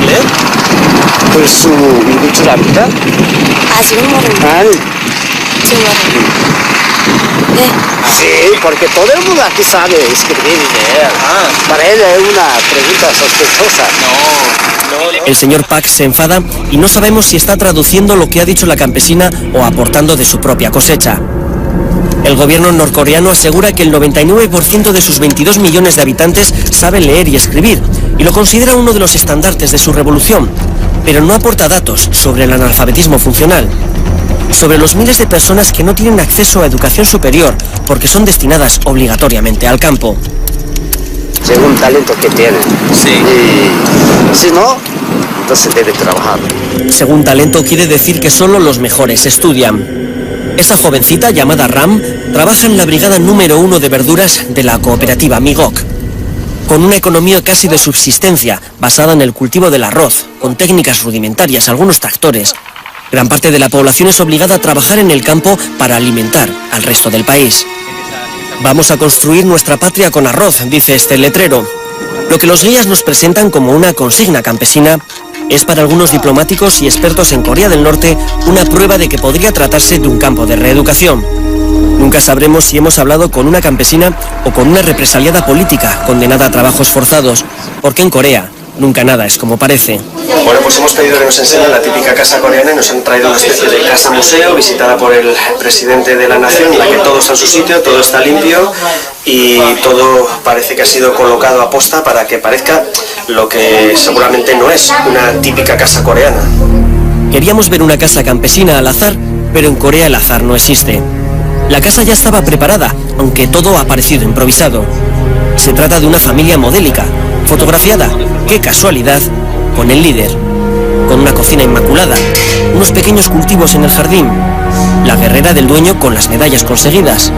Speaker 2: ¿Leer?
Speaker 1: Pues 읽을 줄 압니까?
Speaker 14: 아직은 모릅니다.
Speaker 1: 아니.
Speaker 14: 지금 네.
Speaker 1: Sí, porque todo el mundo aquí sabe escribir y leer. Para él es una pregunta sospechosa.
Speaker 3: El señor Pak se enfada y no sabemos si está traduciendo lo que ha dicho la campesina o aportando de su propia cosecha. El gobierno norcoreano asegura que el 99% de sus 22 millones de habitantes saben leer y escribir y lo considera uno de los estandartes de su revolución, pero no aporta datos sobre el analfabetismo funcional, sobre los miles de personas que no tienen acceso a educación superior porque son destinadas obligatoriamente al campo.
Speaker 1: Según el talento que tienen. Sí. Y si no, entonces debe trabajar.
Speaker 3: Según talento quiere decir que solo los mejores estudian. Esa jovencita, llamada Ram, trabaja en la brigada número 1 de verduras de la cooperativa Migok. Con una economía casi de subsistencia, basada en el cultivo del arroz, con técnicas rudimentarias, algunos tractores, gran parte de la población es obligada a trabajar en el campo para alimentar al resto del país. Vamos a construir nuestra patria con arroz, dice este letrero. Lo que los guías nos presentan como una consigna campesina es para algunos diplomáticos y expertos en Corea del Norte una prueba de que podría tratarse de un campo de reeducación. Nunca sabremos si hemos hablado con una campesina o con una represaliada política condenada a trabajos forzados, porque en Corea nunca nada es como parece.
Speaker 2: Bueno, pues hemos pedido que nos enseñen la típica casa coreana y nos han traído una especie de casa museo visitada por el presidente de la nación, en la que todo está en su sitio, todo está limpio y todo parece que ha sido colocado a posta para que parezca lo que seguramente no es, una típica casa coreana.
Speaker 3: Queríamos ver una casa campesina al azar, pero en Corea el azar no existe. La casa ya estaba preparada, aunque todo ha parecido improvisado. Se trata de una familia modélica, fotografiada, qué casualidad, con el líder, con una cocina inmaculada, unos pequeños cultivos en el jardín, la guerrera del dueño con las medallas conseguidas.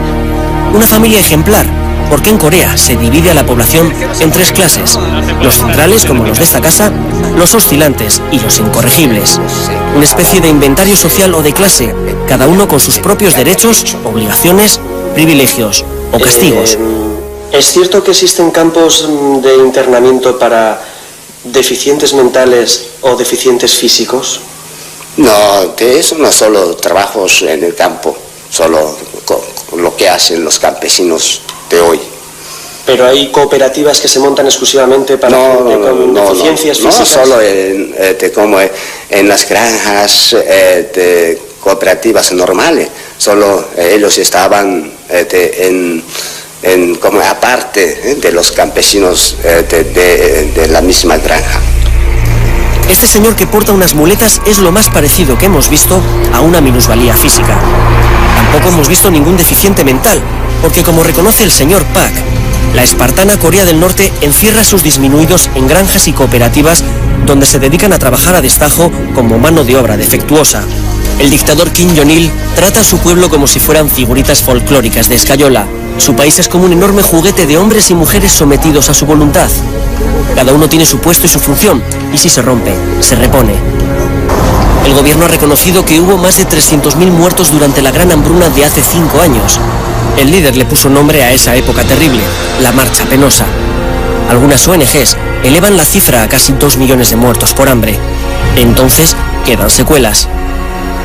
Speaker 3: Una familia ejemplar, porque en Corea se divide a la población en 3 clases, los centrales como los de esta casa, los oscilantes y los incorregibles. Una especie de inventario social o de clase, cada uno con sus propios derechos, obligaciones, privilegios o castigos.
Speaker 2: ¿Es cierto que existen campos de internamiento para deficientes mentales o deficientes físicos?
Speaker 1: No, de eso no solo trabajos en el campo, solo lo que hacen los campesinos de hoy.
Speaker 2: Pero hay cooperativas que se montan exclusivamente para con deficiencias físicas.
Speaker 1: No solo como en las granjas de cooperativas normales, solo ellos estaban como aparte de los campesinos de la misma granja.
Speaker 3: Este señor que porta unas muletas es lo más parecido que hemos visto a una minusvalía física. Tampoco hemos visto ningún deficiente mental, porque como reconoce el señor Pak, la espartana Corea del Norte encierra a sus disminuidos en granjas y cooperativas donde se dedican a trabajar a destajo como mano de obra defectuosa. El dictador Kim Jong-il trata a su pueblo como si fueran figuritas folclóricas de escayola. Su país es como un enorme juguete de hombres y mujeres sometidos a su voluntad. Cada uno tiene su puesto y su función, y si se rompe, se repone. El gobierno ha reconocido que hubo más de 300.000 muertos durante la gran hambruna de hace 5 años. El líder le puso nombre a esa época terrible, la Marcha Penosa. Algunas ONGs elevan la cifra a casi 2 millones de muertos por hambre. Entonces, quedan secuelas.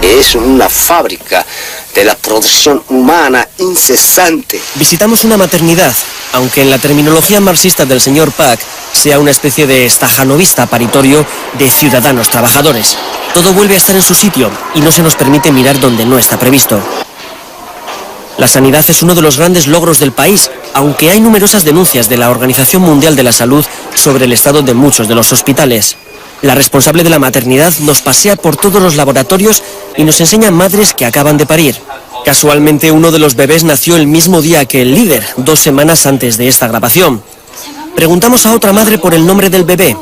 Speaker 1: Es una fábrica de la producción humana incesante.
Speaker 3: Visitamos una maternidad, aunque en la terminología marxista del señor Pak sea una especie de stajanovista paritorio de ciudadanos trabajadores. Todo vuelve a estar en su sitio y no se nos permite mirar donde no está previsto. La sanidad es uno de los grandes logros del país, aunque hay numerosas denuncias de la Organización Mundial de la Salud sobre el estado de muchos de los hospitales. La responsable de la maternidad nos pasea por todos los laboratorios y nos enseña madres que acaban de parir. Casualmente uno de los bebés nació el mismo día que el líder, 2 semanas antes de esta grabación. Preguntamos a otra madre por el nombre del bebé.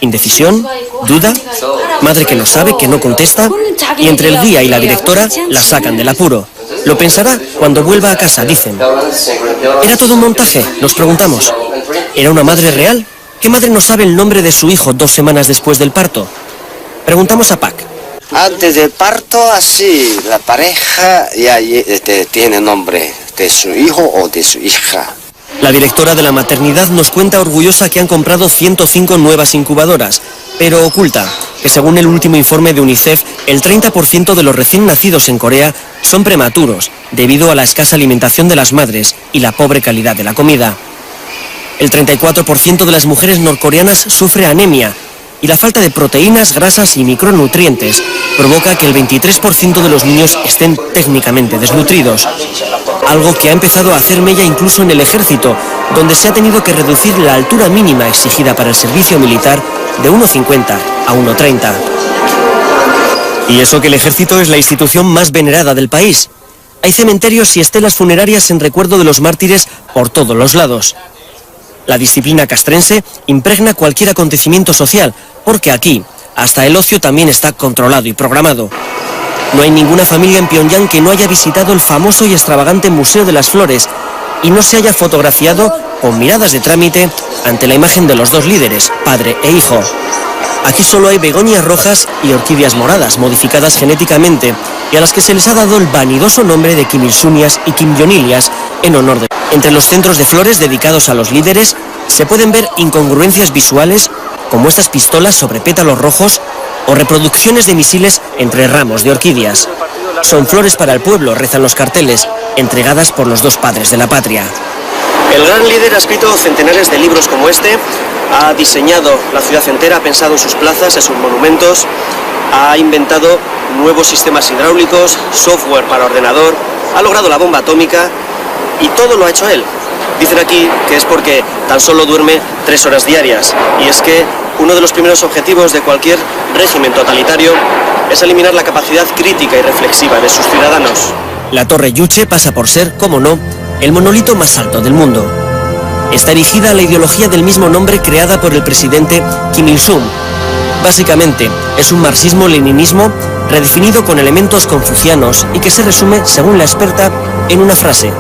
Speaker 3: ¿Indecisión? ¿Duda? Madre que no sabe, que no contesta, y entre el guía y la directora la sacan del apuro. Lo pensará cuando vuelva a casa, dicen. ¿Era todo un montaje?, nos preguntamos. ¿Era una madre real? ¿Qué madre no sabe el nombre de su hijo 2 semanas después del parto? Preguntamos a Pak.
Speaker 1: Antes del parto, así, la pareja ya tiene nombre de su hijo o de su hija.
Speaker 3: La directora de la maternidad nos cuenta orgullosa que han comprado 105 nuevas incubadoras, pero oculta que según el último informe de UNICEF, el 30% de los recién nacidos en Corea son prematuros debido a la escasa alimentación de las madres y la pobre calidad de la comida. El 34% de las mujeres norcoreanas sufre anemia y la falta de proteínas, grasas y micronutrientes provoca que el 23% de los niños estén técnicamente desnutridos. Algo que ha empezado a hacer mella incluso en el ejército, donde se ha tenido que reducir la altura mínima exigida para el servicio militar de 1,50 a 1,30. Y eso que el ejército es la institución más venerada del país. Hay cementerios y estelas funerarias en recuerdo de los mártires por todos los lados. La disciplina castrense impregna cualquier acontecimiento social, porque aquí, hasta el ocio también está controlado y programado. No hay ninguna familia en Pyongyang que no haya visitado el famoso y extravagante Museo de las Flores y no se haya fotografiado con miradas de trámite ante la imagen de los 2 líderes, padre e hijo. Aquí solo hay begonias rojas y orquídeas moradas, modificadas genéticamente, y a las que se les ha dado el vanidoso nombre de Kim Il-sunias y Kim Jong-ilias en honor de... Entre los centros de flores dedicados a los líderes se pueden ver incongruencias visuales como estas pistolas sobre pétalos rojos o reproducciones de misiles entre ramos de orquídeas. Son flores para el pueblo, rezan los carteles, entregadas por los 2 padres de la patria.
Speaker 2: El gran líder ha escrito centenares de libros como este, ha diseñado la ciudad entera, ha pensado en sus plazas, en sus monumentos, ha inventado nuevos sistemas hidráulicos, software para ordenador, ha logrado la bomba atómica y todo lo ha hecho él. Dicen aquí que es porque tan solo duerme 3 horas diarias, y es que uno de los primeros objetivos de cualquier régimen totalitario es eliminar la capacidad crítica y reflexiva de sus ciudadanos.
Speaker 3: La Torre Yuche pasa por ser, como no, el monolito más alto del mundo. Está erigida a la ideología del mismo nombre creada por el presidente Kim Il-sung. Básicamente, es un marxismo-leninismo redefinido con elementos confucianos y que se resume, según la experta, en una frase.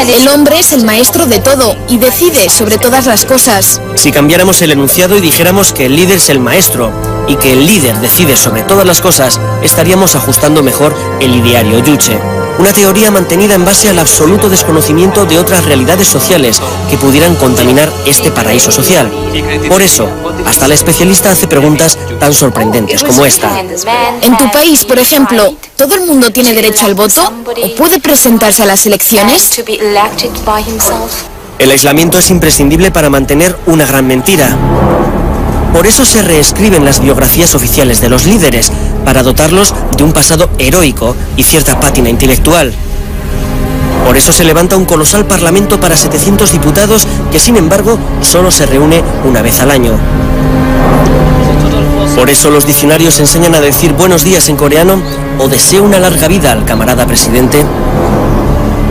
Speaker 15: El hombre es el maestro de todo y decide sobre todas las cosas.
Speaker 3: Si cambiáramos el enunciado y dijéramos que el líder es el maestro y que el líder decide sobre todas las cosas, estaríamos ajustando mejor el ideario Yuche. Una teoría mantenida en base al absoluto desconocimiento de otras realidades sociales que pudieran contaminar este paraíso social. Por eso, hasta la especialista hace preguntas tan sorprendentes como esta.
Speaker 15: En tu país, por ejemplo, ¿todo el mundo tiene derecho al voto o puede presentarse a las elecciones?
Speaker 3: El aislamiento es imprescindible para mantener una gran mentira. Por eso se reescriben las biografías oficiales de los líderes, para dotarlos de un pasado heroico y cierta pátina intelectual. Por eso se levanta un colosal parlamento para 700 diputados que, sin embargo, solo se reúne una vez al año. Por eso los diccionarios enseñan a decir buenos días en coreano o deseo una larga vida al camarada presidente.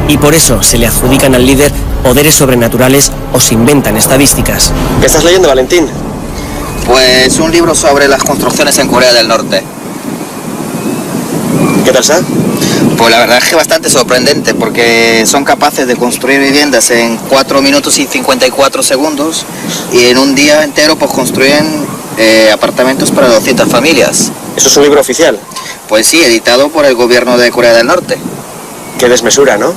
Speaker 3: Y por eso se le adjudican al líder poderes sobrenaturales o se inventan estadísticas.
Speaker 2: ¿Qué estás leyendo, Valentín?
Speaker 16: Pues un libro sobre las construcciones en Corea del Norte.
Speaker 2: ¿Qué tal está?
Speaker 16: Pues la verdad es que bastante sorprendente, porque son capaces de construir viviendas en 4 minutos y 54 segundos y en un día entero pues construyen apartamentos para 200 familias.
Speaker 2: ¿Eso es un libro oficial?
Speaker 16: Pues sí, editado por el gobierno de Corea del Norte.
Speaker 2: Qué desmesura, ¿no?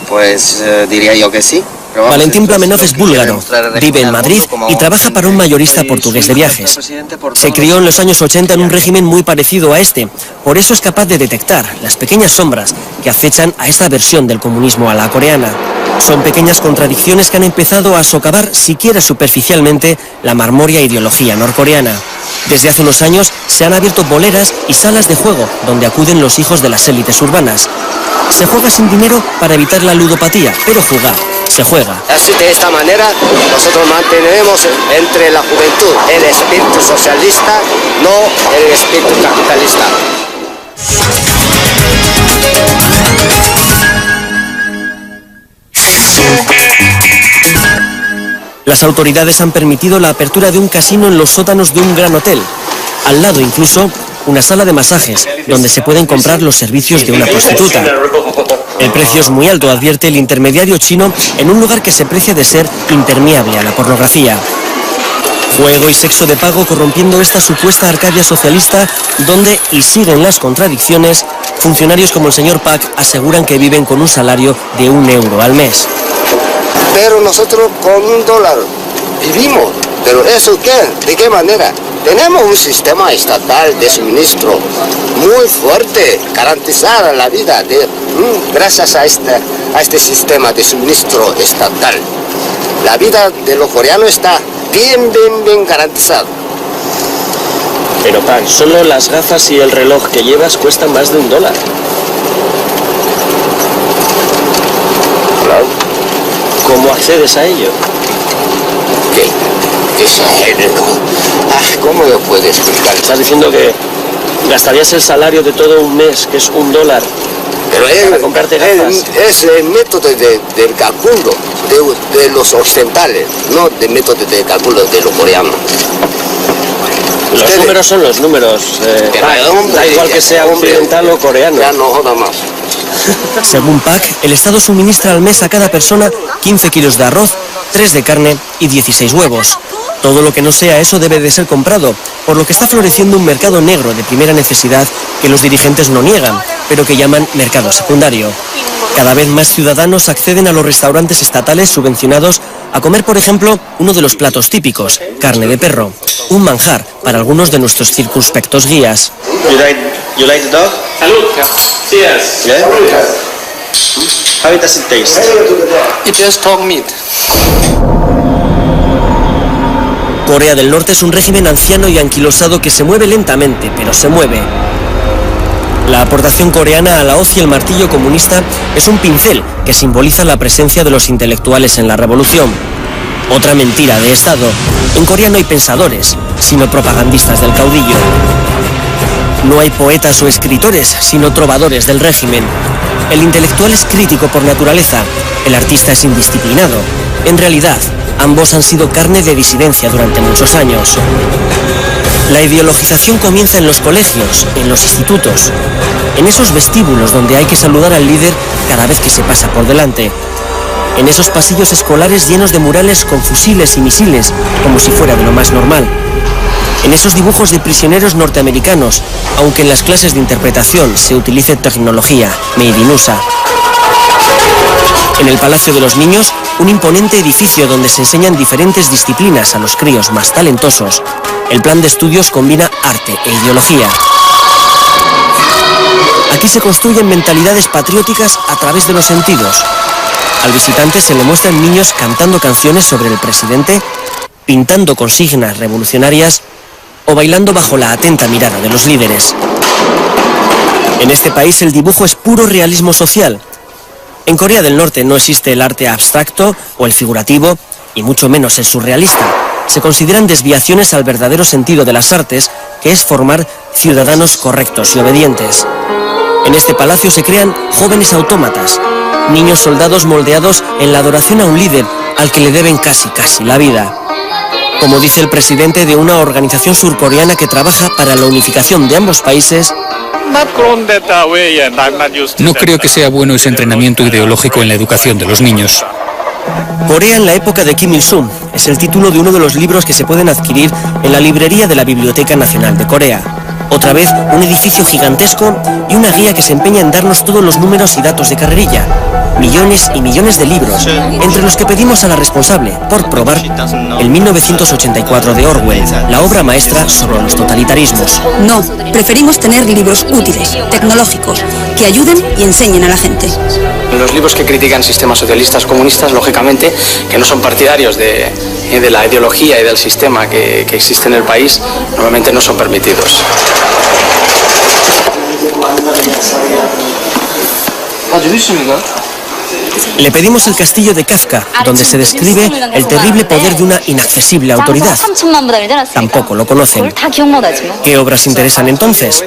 Speaker 16: Pues diría yo que sí.
Speaker 3: Valentín Plamenov es búlgaro, vive en Madrid y trabaja para un mayorista portugués de viajes. Se crió en los años 80 en un régimen muy parecido a este, por eso es capaz de detectar las pequeñas sombras que acechan a esta versión del comunismo a la coreana. Son pequeñas contradicciones que han empezado a socavar siquiera superficialmente la marmórea ideología norcoreana. Desde hace unos años se han abierto boleras y salas de juego donde acuden los hijos de las élites urbanas. Se juega sin dinero para evitar la ludopatía, pero jugar se juega.
Speaker 1: Así, de esta manera nosotros mantenemos entre la juventud el espíritu socialista, no el espíritu capitalista.
Speaker 3: Las autoridades han permitido la apertura de un casino en los sótanos de un gran hotel. Al lado incluso una sala de masajes, donde se pueden comprar los servicios de una prostituta. El precio es muy alto, advierte el intermediario chino, en un lugar que se precia de ser impermeable a la pornografía. Juego y sexo de pago corrompiendo esta supuesta Arcadia socialista, donde, y siguen las contradicciones, funcionarios como el señor Pak aseguran que viven con un salario de €1 al mes.
Speaker 17: Pero nosotros con $1 vivimos. ¿Pero eso qué? ¿De qué manera? Tenemos un sistema estatal de suministro muy fuerte, garantizada la vida gracias a este sistema de suministro estatal. La vida de los coreanos está bien garantizada.
Speaker 2: Pero Pak, solo las gafas y el reloj que llevas cuestan más de $1.
Speaker 17: Claro.
Speaker 2: ¿Cómo accedes a ello?
Speaker 17: ¿Qué? ¿Cómo lo puedes explicar?
Speaker 2: Estás diciendo que gastarías el salario de todo un mes, que es $1,
Speaker 17: pero
Speaker 2: para comprarte gafas.
Speaker 17: Es el método del cálculo de los occidentales, no el método de cálculo de los coreanos.
Speaker 2: Los números son los números. Da igual que sea occidental o coreano.
Speaker 17: Ya no joda más.
Speaker 3: Según Pak, el Estado suministra al mes a cada persona 15 kilos de arroz, 3 de carne y 16 huevos. Todo lo que no sea eso debe de ser comprado, por lo que está floreciendo un mercado negro de primera necesidad que los dirigentes no niegan, pero que llaman mercado secundario. Cada vez más ciudadanos acceden a los restaurantes estatales subvencionados a comer, por ejemplo, uno de los platos típicos, carne de perro, un manjar para algunos de nuestros circunspectos guías.
Speaker 2: You like the dog?
Speaker 5: Salud. Cheers.
Speaker 2: Yeah? How does it taste?
Speaker 10: It just dog meat.
Speaker 3: Corea del Norte es un régimen anciano y anquilosado que se mueve lentamente, pero se mueve. La aportación coreana a la hoz y el martillo comunista es un pincel que simboliza la presencia de los intelectuales en la revolución. Otra mentira de Estado. En Corea no hay pensadores, sino propagandistas del caudillo. No hay poetas o escritores, sino trovadores del régimen. El intelectual es crítico por naturaleza, el artista es indisciplinado. En realidad, ambos han sido carne de disidencia durante muchos años. La ideologización comienza en los colegios, en los institutos, en esos vestíbulos donde hay que saludar al líder cada vez que se pasa por delante, en esos pasillos escolares llenos de murales con fusiles y misiles, como si fuera de lo más normal, en esos dibujos de prisioneros norteamericanos, aunque en las clases de interpretación se utilice tecnología made in USA. En el Palacio de los Niños, un imponente edificio donde se enseñan diferentes disciplinas a los críos más talentosos, el plan de estudios combina arte e ideología. Aquí se construyen mentalidades patrióticas a través de los sentidos. Al visitante se le muestran niños cantando canciones sobre el presidente, pintando consignas revolucionarias o bailando bajo la atenta mirada de los líderes. En este país el dibujo es puro realismo social. En Corea del Norte no existe el arte abstracto o el figurativo, y mucho menos el surrealista. Se consideran desviaciones al verdadero sentido de las artes, que es formar ciudadanos correctos y obedientes. En este palacio se crean jóvenes autómatas, niños soldados moldeados en la adoración a un líder al que le deben casi la vida. Como dice el presidente de una organización surcoreana que trabaja para la unificación de ambos países,
Speaker 18: no creo que sea bueno ese entrenamiento ideológico en la educación de los niños.
Speaker 3: Corea en la época de Kim Il-sung es el título de uno de los libros que se pueden adquirir en la librería de la Biblioteca Nacional de Corea. Otra vez, un edificio gigantesco y una guía que se empeña en darnos todos los números y datos de carrerilla. Millones y millones de libros, entre los que pedimos a la responsable, por probar, el 1984 de Orwell, la obra maestra sobre los totalitarismos.
Speaker 19: No, preferimos tener libros útiles, tecnológicos, que ayuden y enseñen a la gente.
Speaker 10: Los libros que critican sistemas socialistas comunistas, lógicamente, que no son partidarios de la ideología y del sistema que existe en el país, normalmente no son permitidos.
Speaker 3: Le pedimos el castillo de Kafka, donde se describe el terrible poder de una inaccesible autoridad. Tampoco lo conocen. ¿Qué obras interesan entonces?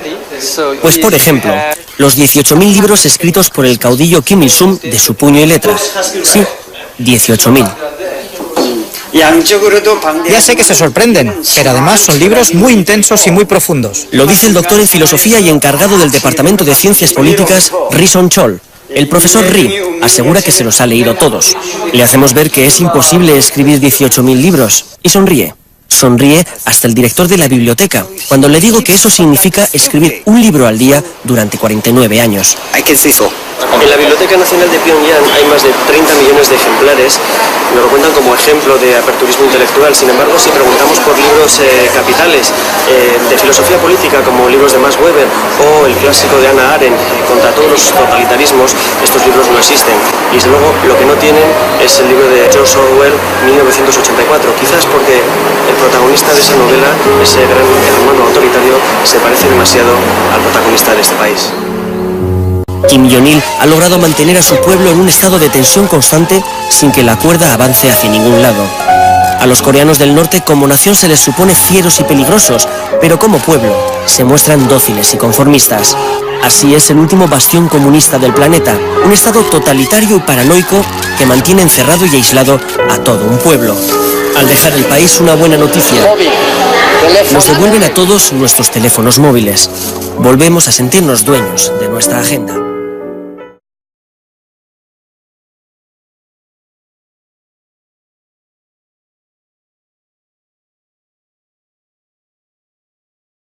Speaker 3: Pues por ejemplo, los 18.000 libros escritos por el caudillo Kim Il-sung de su puño y letra. Sí, 18.000.
Speaker 20: Ya sé que se sorprenden, pero además son libros muy intensos y muy profundos.
Speaker 3: Lo dice el doctor en filosofía y encargado del Departamento de Ciencias Políticas, Ri Son-chol. El profesor Ri asegura que se los ha leído todos. Le hacemos ver que es imposible escribir 18.000 libros y sonríe. Sonríe hasta el director de la biblioteca, cuando le digo que eso significa escribir un libro al día durante 49 años.
Speaker 2: En la Biblioteca Nacional de Pyongyang hay más de 30 millones de ejemplares. Nos lo cuentan como ejemplo de aperturismo intelectual. Sin embargo, si preguntamos por libros capitales de filosofía política, como libros de Max Weber o el clásico de Hannah Arendt, contra todos los totalitarismos, estos libros no existen. Y desde luego lo que no tienen es el libro de George Orwell, 1984. Quizás porque el protagonista de esa novela, ese gran hermano autoritario, se parece demasiado al protagonista de este país.
Speaker 3: Kim Jong-il ha logrado mantener a su pueblo en un estado de tensión constante sin que la cuerda avance hacia ningún lado. A los coreanos del norte como nación se les supone fieros y peligrosos, pero como pueblo se muestran dóciles y conformistas. Así es el último bastión comunista del planeta, un estado totalitario y paranoico que mantiene encerrado y aislado a todo un pueblo. Al dejar el país, una buena noticia. Nos devuelven a todos nuestros teléfonos móviles. Volvemos a sentirnos dueños de nuestra agenda.